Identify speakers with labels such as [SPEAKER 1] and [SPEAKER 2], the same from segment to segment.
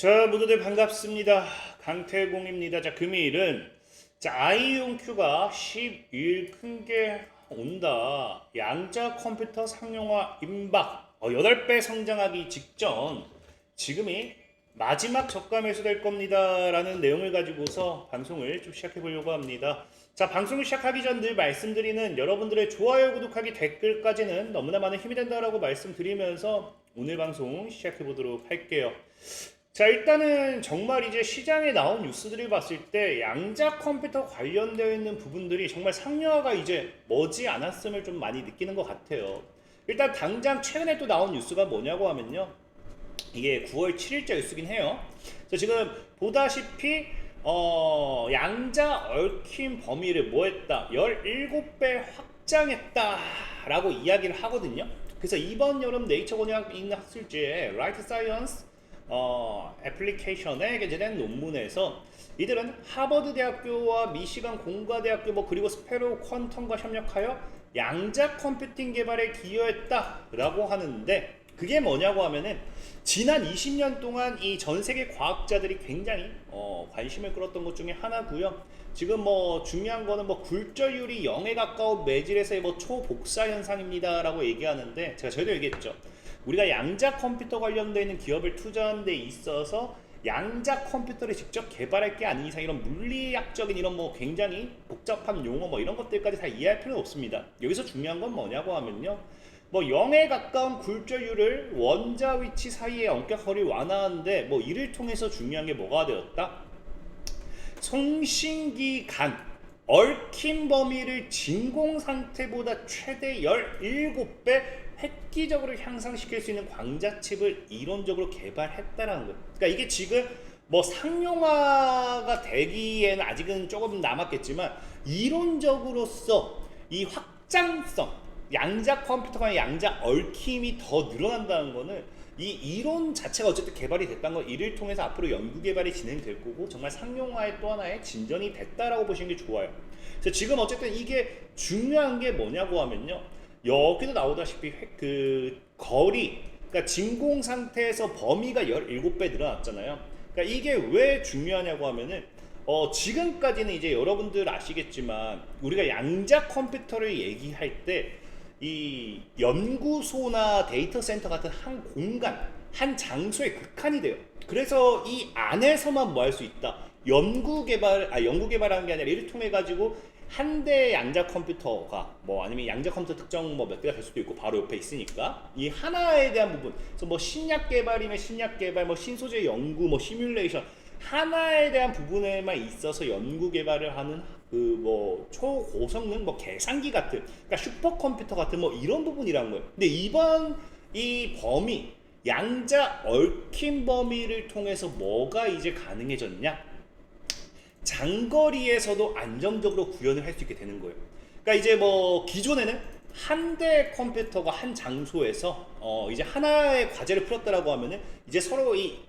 [SPEAKER 1] 자, 모두들 반갑습니다. 강태공입니다. 자, 금일은 아이온큐가 12일 큰 게 온다. 양자 컴퓨터 상용화 임박. 8배 성장하기 직전. 지금이 마지막 저가 매수될 겁니다. 라는 내용을 가지고서 방송을 좀 시작해 보려고 합니다. 자, 방송을 시작하기 전 늘 말씀드리는 여러분들의 좋아요, 구독하기, 댓글까지는 너무나 많은 힘이 된다라고 말씀드리면서 오늘 방송 시작해 보도록 할게요. 자, 일단은 정말 이제 시장에 나온 뉴스들을 봤을 때 양자 컴퓨터 관련되어 있는 부분들이 정말 상용화가 이제 머지 않았음을 좀 많이 느끼는 것 같아요. 일단 당장 최근에 또 나온 뉴스가 뭐냐고 하면요, 이게 9월 7일자 뉴스긴 해요. 그래서 지금 보다시피 양자 얽힘 범위를 뭐 했다? 17배 확장했다 라고 이야기를 하거든요. 그래서 이번 여름 네이처 공학 있는 학술지에 라이트 사이언스 애플리케이션에 게재된 논문에서 이들은 하버드 대학교와 미시간 공과대학교 그리고 스페로 퀀텀과 협력하여 양자 컴퓨팅 개발에 기여했다 라고 하는데, 그게 뭐냐고 하면은 지난 20년 동안 이 전 세계 과학자들이 굉장히 관심을 끌었던 것 중에 하나고요. 지금 중요한 거는 굴절율이 0에 가까운 매질에서의 초복사 현상입니다 라고 얘기하는데, 제가 저희도 얘기했죠. 우리가 양자 컴퓨터 관련되어 있는 기업을 투자하는 데 있어서 양자 컴퓨터를 직접 개발할 게 아닌 이상 이런 물리학적인 이런 굉장히 복잡한 용어 이런 것들까지 다 이해할 필요는 없습니다. 여기서 중요한 건 뭐냐고 하면요, 0에 가까운 굴절율을 원자 위치 사이의 엄격거리를 완화하는데 이를 통해서 중요한 게 뭐가 되었다? 송신기 간 얽힌 범위를 진공 상태보다 최대 17배 획기적으로 향상시킬 수 있는 광자칩을 이론적으로 개발했다는 거예요. 그러니까 이게 지금 상용화가 되기에는 아직은 조금 남았겠지만, 이론적으로서 이 확장성, 양자 컴퓨터가 양자 얽힘이 더 늘어난다는 거는 이 이론 자체가 어쨌든 개발이 됐다는 건 이를 통해서 앞으로 연구 개발이 진행될 거고 정말 상용화의 또 하나의 진전이 됐다라고 보시는 게 좋아요. 그래서 지금 어쨌든 이게 중요한 게 뭐냐고 하면요, 여기도 나오다시피 그 거리, 그러니까 진공 상태에서 범위가 17배 늘어났잖아요. 그러니까 이게 왜 중요하냐고 하면은 지금까지는 이제 여러분들 아시겠지만 우리가 양자 컴퓨터를 얘기할 때 이 연구소나 데이터 센터 같은 한 공간, 한 장소에 극한이 돼요. 그래서 이 안에서만 할 수 있다. 연구 개발하는 게 아니라 이를 통해 가지고 한 대 양자 컴퓨터가 아니면 양자 컴퓨터 특정 몇 대가 될 수도 있고 바로 옆에 있으니까 이 하나에 대한 부분, 그래서 신약 개발이면 신약 개발, 신소재 연구, 시뮬레이션, 하나에 대한 부분에만 있어서 연구 개발을 하는 초고성능 계산기 같은, 그러니까 슈퍼컴퓨터 같은 이런 부분이란 거예요. 근데 이번 이 범위, 양자 얽힌 범위를 통해서 뭐가 이제 가능해졌냐? 장거리에서도 안정적으로 구현을 할 수 있게 되는 거예요. 그러니까 이제 기존에는 한 대 컴퓨터가 한 장소에서 이제 하나의 과제를 풀었다라고 하면은 이제 서로 이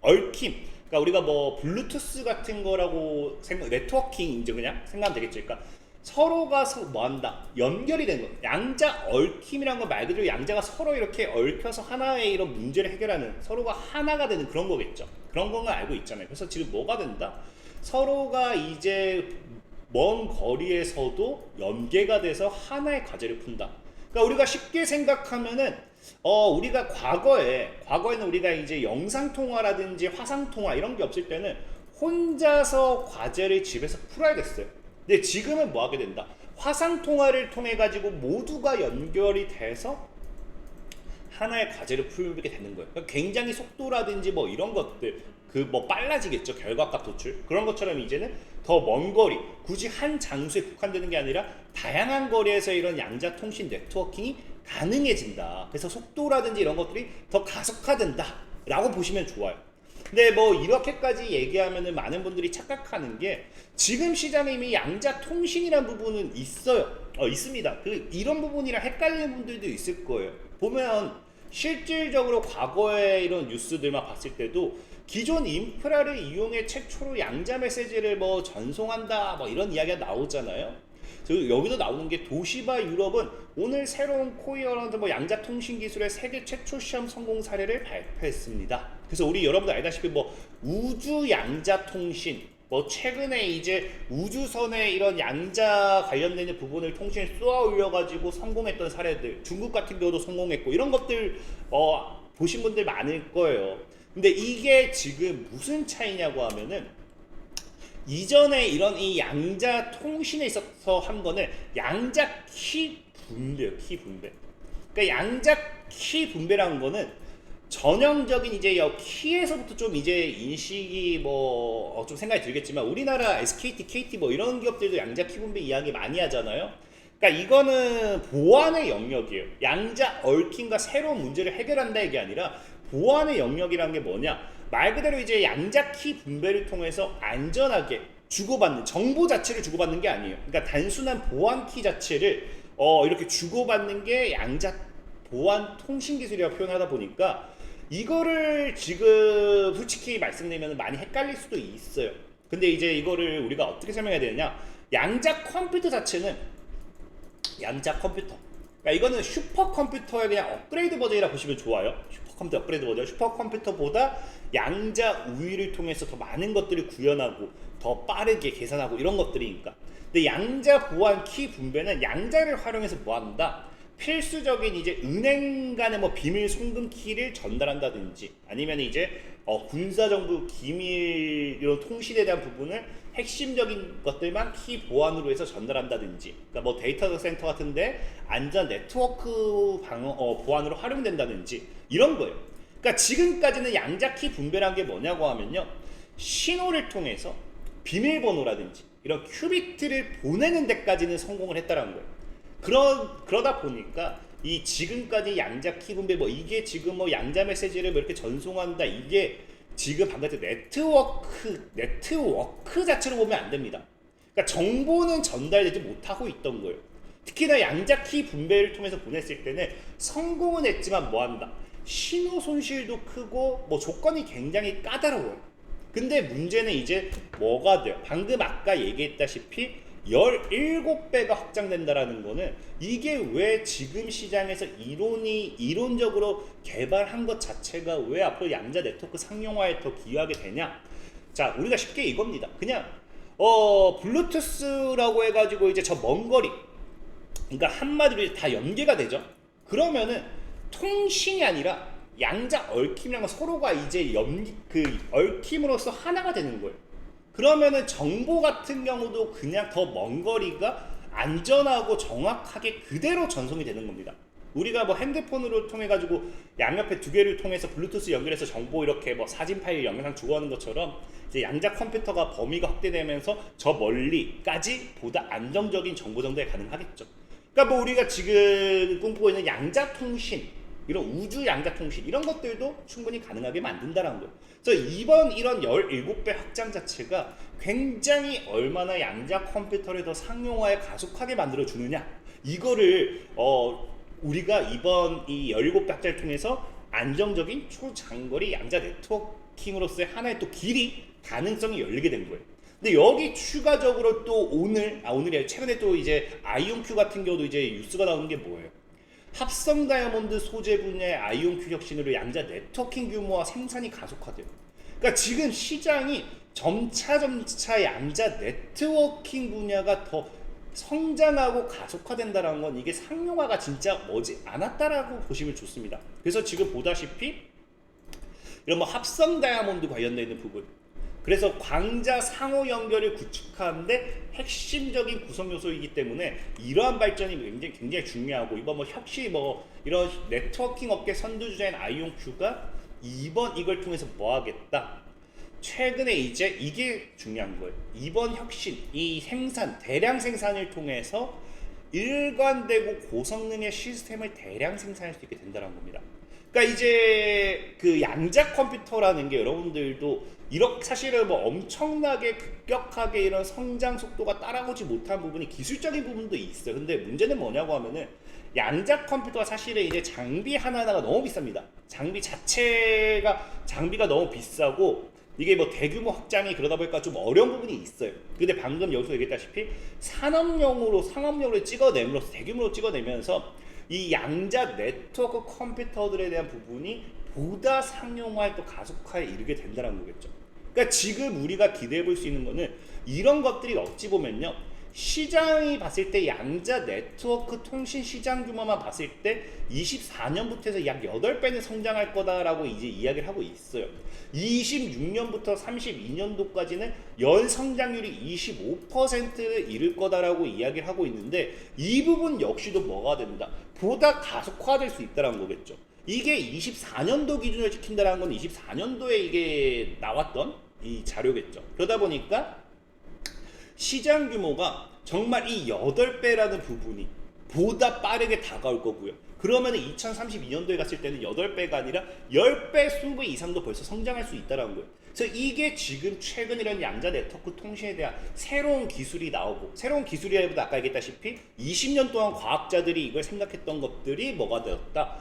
[SPEAKER 1] 얽힘, 그러니까 우리가 블루투스 같은 거라고 네트워킹 이제 그냥 생각하면 되겠죠. 그러니까 서로가 한다? 연결이 되는 거. 양자 얽힘이라는 거 말 그대로 양자가 서로 이렇게 얽혀서 하나의 이런 문제를 해결하는, 서로가 하나가 되는 그런 거겠죠. 그런 건 알고 있잖아요. 그래서 지금 뭐가 된다? 서로가 이제 먼 거리에서도 연계가 돼서 하나의 과제를 푼다. 그러니까 우리가 쉽게 생각하면은 우리가 과거에는 우리가 이제 영상 통화라든지 화상 통화 이런 게 없을 때는 혼자서 과제를 집에서 풀어야 됐어요. 근데 지금은 뭐 하게 된다? 화상 통화를 통해 가지고 모두가 연결이 돼서 하나의 과제를 풀게 되는 거예요. 그러니까 굉장히 속도라든지 이런 것들 빨라지겠죠. 결과값 도출 그런 것처럼 이제는 더 먼 거리, 굳이 한 장소에 국한되는 게 아니라 다양한 거리에서 이런 양자 통신 네트워킹이 가능해진다. 그래서 속도라든지 이런 것들이 더 가속화된다 라고 보시면 좋아요. 근데 이렇게까지 얘기하면은 많은 분들이 착각하는 게, 지금 시장에 이미 양자 통신이라는 부분은 있습니다. 이런 부분이랑 헷갈리는 분들도 있을 거예요. 보면 실질적으로 과거의 이런 뉴스들만 봤을 때도 기존 인프라를 이용해 최초로 양자 메시지를 전송한다 이런 이야기가 나오잖아요. 여기도 나오는 게 도시바 유럽은 오늘 새로운 코이어런트 양자 통신 기술의 세계 최초 시험 성공 사례를 발표했습니다. 그래서 우리 여러분들 알다시피 뭐 우주 양자 통신, 뭐 최근에 이제 우주선에 이런 양자 관련된 부분을 통신을 쏘아 올려가지고 성공했던 사례들, 중국 같은 경우도 성공했고 이런 것들 보신 분들 많을 거예요. 근데 이게 지금 무슨 차이냐고 하면은 이전에 이런 이 양자 통신에 있어서 한 거는 양자 키 분배요, 키 분배. 그러니까 양자 키 분배라는 거는 전형적인 이제 키에서부터 좀 이제 인식이 뭐 좀 생각이 들겠지만 우리나라 SKT, KT 뭐 이런 기업들도 양자 키 분배 이야기 많이 하잖아요. 그러니까 이거는 보안의 영역이에요. 양자 얽힘과 새로운 문제를 해결한다 이게 아니라 보안의 영역이라는 게 뭐냐? 말 그대로 이제 양자 키 분배를 통해서 안전하게 주고받는 정보 자체를 주고받는 게 아니에요. 그러니까 단순한 보안 키 자체를 이렇게 주고받는 게 양자 보안 통신 기술이라고 표현하다 보니까 이거를 지금 솔직히 말씀드리면 많이 헷갈릴 수도 있어요. 근데 이제 이거를 우리가 어떻게 설명해야 되느냐? 양자 컴퓨터 자체는 양자 컴퓨터. 그러니까 이거는 슈퍼컴퓨터의 그냥 업그레이드 버전이라 보시면 좋아요. 슈퍼컴퓨터 업그레이드 버전. 슈퍼컴퓨터보다 양자 우위를 통해서 더 많은 것들을 구현하고 더 빠르게 계산하고 이런 것들이니까. 근데 양자 보안 키 분배는 양자를 활용해서 뭐 한다? 필수적인 이제 은행 간의 뭐 비밀 송금 키를 전달한다든지 아니면 이제 군사정부 기밀 이런 통신에 대한 부분을 핵심적인 것들만 키 보안으로 해서 전달한다든지 그러니까 뭐 데이터 센터 같은데 안전 네트워크 보안으로 활용된다든지 이런 거예요. 그러니까 지금까지는 양자 키 분배란 게 뭐냐고 하면요, 신호를 통해서 비밀번호라든지 이런 큐비트를 보내는 데까지는 성공을 했다라는 거예요. 그러다 보니까 이 지금까지 양자 키 분배 뭐 이게 지금 뭐 양자 메시지를 뭐 이렇게 전송한다 이게 지금 방금 네트워크 자체로 보면 안 됩니다. 그러니까 정보는 전달되지 못하고 있던 거예요. 특히나 양자 키 분배를 통해서 보냈을 때는 성공은 했지만 뭐 한다? 신호 손실도 크고 뭐 조건이 굉장히 까다로워요. 근데 문제는 이제 뭐가 돼요? 방금 아까 얘기했다시피 17배가 확장된다라는 거는 이게 왜 지금 시장에서 이론적으로 개발한 것 자체가 왜 앞으로 양자 네트워크 상용화에 더 기여하게 되냐? 자, 우리가 쉽게 이겁니다. 그냥 블루투스라고 해가지고 이제 저 먼 거리, 그러니까 한마디로 이제 다 연계가 되죠. 그러면은 통신이 아니라 양자 얽힘이랑 서로가 이제 얽힘으로써 하나가 되는 거예요. 그러면은 정보 같은 경우도 그냥 더 먼 거리가 안전하고 정확하게 그대로 전송이 되는 겁니다. 우리가 뭐 핸드폰으로 통해 가지고 양옆에 두 개를 통해서 블루투스 연결해서 정보 이렇게 뭐 사진 파일 영상 주고하는 것처럼 이제 양자 컴퓨터가 범위가 확대되면서 저 멀리까지 보다 안정적인 정보 전달이 가능하겠죠. 그러니까 뭐 우리가 지금 꿈꾸고 있는 양자 통신, 이런 우주 양자 통신 이런 것들도 충분히 가능하게 만든다는 거예요. 그래서 이번 이런 17배 확장 자체가 굉장히 얼마나 양자 컴퓨터를 더 상용화에 가속하게 만들어 주느냐, 이거를 우리가 이번 이 17배 확장을 통해서 안정적인 초장거리 양자 네트워킹으로서의 하나의 또 길이 가능성이 열리게 된 거예요. 근데 여기 추가적으로 또 오늘이 최근에 또 이제 아이온큐 같은 경우도 이제 뉴스가 나오는 게 뭐예요? 합성 다이아몬드 소재 분야의 아이온큐 혁신으로 양자 네트워킹 규모와 생산이 가속화돼요. 그러니까 지금 시장이 점차 양자 네트워킹 분야가 더 성장하고 가속화된다는 건 이게 상용화가 진짜 머지 않았다라고 보시면 좋습니다. 그래서 지금 보다시피 이런 뭐 합성 다이아몬드 관련되어 있는 부분, 그래서 광자 상호 연결을 구축하는데 핵심적인 구성 요소이기 때문에 이러한 발전이 굉장히 중요하고, 이번 뭐 혁신 뭐 이런 네트워킹 업계 선두주자인 아이온큐가 이번 이걸 통해서 뭐 하겠다? 최근에 이제 이게 중요한 거예요. 이번 혁신, 이 생산, 대량 생산을 통해서 일관되고 고성능의 시스템을 대량 생산할 수 있게 된다는 겁니다. 그러니까 이제 그 양자 컴퓨터라는 게 여러분들도 이렇게 사실은 뭐 엄청나게 급격하게 이런 성장 속도가 따라오지 못한 부분이 기술적인 부분도 있어요. 근데 문제는 뭐냐고 하면은 양자 컴퓨터가 사실은 이제 장비 하나하나가 너무 비쌉니다. 장비가 너무 비싸고 이게 뭐 대규모 확장이 그러다 보니까 좀 어려운 부분이 있어요. 근데 방금 여기서 얘기했다시피 상업용으로 찍어내면서 대규모로 찍어내면서 이 양자 네트워크 컴퓨터들에 대한 부분이 보다 상용화에 또 가속화에 이르게 된다는 거겠죠. 그러니까 지금 우리가 기대해 볼 수 있는 거는 이런 것들이 어찌 보면요, 시장이 봤을 때 양자 네트워크 통신 시장 규모만 봤을 때 24년부터 해서 약 8배는 성장할 거다라고 이제 이야기를 하고 있어요. 26년부터 32년도까지는 연 성장률이 25%를 이룰 거다라고 이야기를 하고 있는데, 이 부분 역시도 뭐가 된다? 보다 가속화될 수 있다는 거겠죠. 이게 24년도 기준을 지킨다는 건 24년도에 이게 나왔던 이 자료겠죠. 그러다 보니까 시장 규모가 정말 이 8배라는 부분이 보다 빠르게 다가올 거고요. 그러면 2032년도에 갔을 때는 8배가 아니라 10배, 20배 이상도 벌써 성장할 수 있다는 거예요. 그래서 이게 지금 최근 이런 양자 네트워크 통신에 대한 새로운 기술이 나오고, 새로운 기술이라기보다 아까 얘기했다시피 20년 동안 과학자들이 이걸 생각했던 것들이 뭐가 되었다?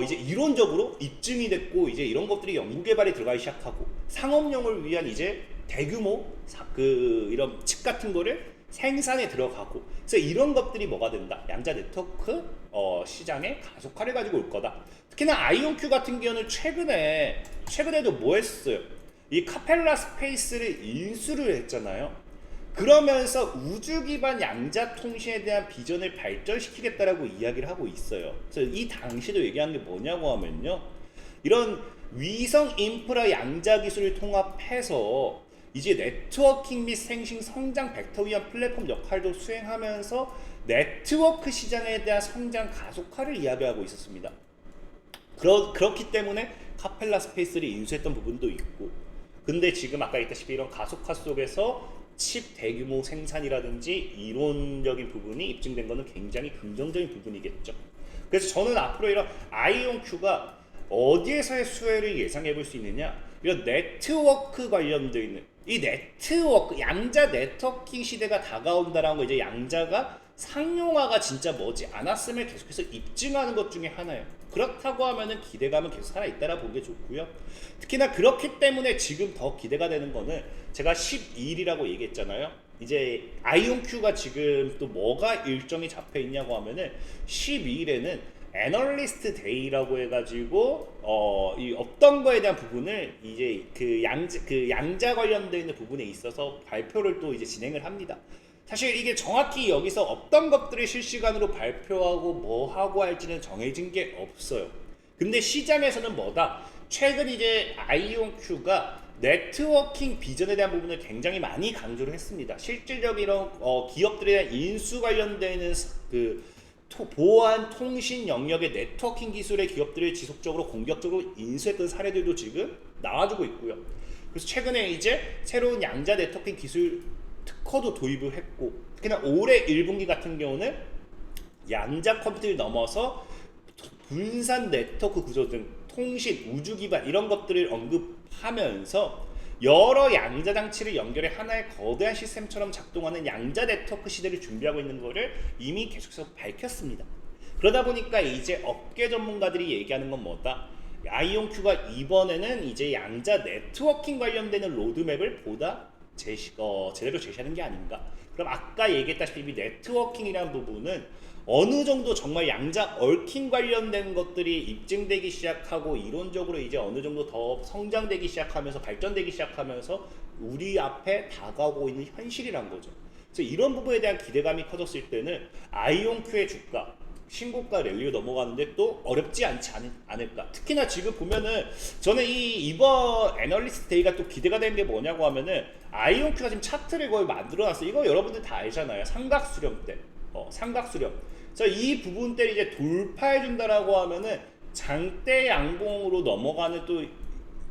[SPEAKER 1] 이제 이론적으로 입증이 됐고, 이제 이런 것들이 연구 개발에 들어가기 시작하고, 상업용을 위한 이제 대규모 이런 칩 같은 거를 생산에 들어가고, 그래서 이런 것들이 뭐가 된다? 양자 네트워크 시장의 가속화를 가지고 올 거다. 특히나 아이온큐 같은 경우는 최근에도 뭐 했어요? 이 카펠라 스페이스를 인수를 했잖아요. 그러면서 우주 기반 양자 통신에 대한 비전을 발전시키겠다라고 이야기를 하고 있어요. 그래서 이 당시도 얘기한 게 뭐냐고 하면요, 이런 위성 인프라 양자 기술을 통합해서 이제 네트워킹 및 생식 성장 벡터 위한 플랫폼 역할도 수행하면서 네트워크 시장에 대한 성장 가속화를 이야기하고 있었습니다. 그렇기 때문에 카펠라 스페이스를 인수했던 부분도 있고, 근데 지금 아까 얘기했다시피 이런 가속화 속에서 칩 대규모 생산이라든지 이론적인 부분이 입증된 것은 굉장히 긍정적인 부분이겠죠. 그래서 저는 앞으로 이런 아이온큐가 어디에서의 수혜를 예상해 볼 수 있느냐, 이런 네트워크 관련되어 있는 이 네트워크, 양자 네트워킹 시대가 다가온다라는 거, 이제 양자가 상용화가 진짜 머지 않았음을 계속해서 입증하는 것 중에 하나예요. 그렇다고 하면은 기대감은 계속 살아있다라 보는 게 좋고요. 특히나 그렇기 때문에 지금 더 기대가 되는 거는, 제가 12일이라고 얘기했잖아요. 이제 아이온큐가 지금 또 뭐가 일정이 잡혀 있냐고 하면은 12일에는 애널리스트 데이라고 해가지고 이 어떤 거에 대한 부분을 이제 그 양자 관련되어 있는 부분에 있어서 발표를 또 이제 진행을 합니다. 사실 이게 정확히 여기서 어떤 것들을 실시간으로 발표하고 뭐 하고 할지는 정해진 게 없어요. 근데 시장에서는 뭐다? 최근 이제 아이온큐가 네트워킹 비전에 대한 부분을 굉장히 많이 강조를 했습니다. 실질적인 이런 기업들에 대한 인수 관련되는 보안 통신 영역의 네트워킹 기술의 기업들을 지속적으로 공격적으로 인수했던 사례들도 지금 나와주고 있고요. 그래서 최근에 이제 새로운 양자 네트워킹 기술 특허도 도입을 했고, 특히나 올해 1분기 같은 경우는 양자 컴퓨터를 넘어서 분산 네트워크 구조 등 통신, 우주 기반 이런 것들을 언급하면서 여러 양자 장치를 연결해 하나의 거대한 시스템처럼 작동하는 양자 네트워크 시대를 준비하고 있는 것을 이미 계속해서 밝혔습니다. 그러다 보니까 이제 업계 전문가들이 얘기하는 건 뭐다? 아이온큐가 이번에는 이제 양자 네트워킹 관련되는 로드맵을 보다 제대로 제시하는 게 아닌가. 그럼 아까 얘기했다시피 네트워킹이라는 부분은 어느 정도 정말 양자 얽힌 관련된 것들이 입증되기 시작하고 이론적으로 이제 어느 정도 더 성장되기 시작하면서 발전되기 시작하면서 우리 앞에 다가오고 있는 현실이란 거죠. 그래서 이런 부분에 대한 기대감이 커졌을 때는 아이온큐의 주가 신고가 랠리로 넘어가는데 또 어렵지 않지 않을까. 특히나 지금 보면은 저는 이번 애널리스트 데이가 또 기대가 되는 게 뭐냐고 하면은 아이온큐가 지금 차트를 거의 만들어놨어요. 이거 여러분들 다 알잖아요. 삼각수렴대. 삼각수렴. 그래서 이 부분대를 이제 돌파해준다라고 하면은 장대 양봉으로 넘어가는 또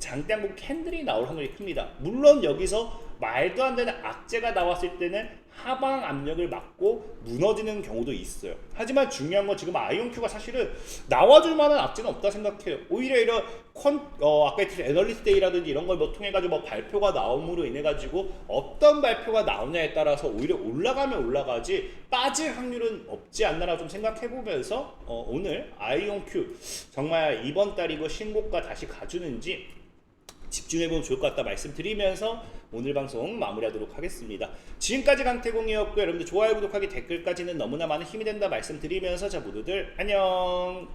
[SPEAKER 1] 장대 양봉 캔들이 나올 확률이 큽니다. 물론 여기서 말도 안 되는 악재가 나왔을 때는 하방 압력을 맞고 무너지는 경우도 있어요. 하지만 중요한 건 지금 아이온큐가 사실은 나와줄 만한 악재는 없다 생각해요. 오히려 이런 아까 했듯이 애널리스트 데이라든지 이런 걸 통해 가지고 발표가 나옴으로 인해 가지고 어떤 발표가 나오냐에 따라서 오히려 올라가면 올라가지 빠질 확률은 없지 않나라고 좀 생각해 보면서 오늘 아이온큐 정말 이번 달이고 신고가 다시 가주는지 집중해보면 좋을 것 같다 말씀드리면서 오늘 방송 마무리하도록 하겠습니다. 지금까지 강태공이었고요. 여러분들 좋아요, 구독하기, 댓글까지는 너무나 많은 힘이 된다 말씀드리면서 자 모두들 안녕.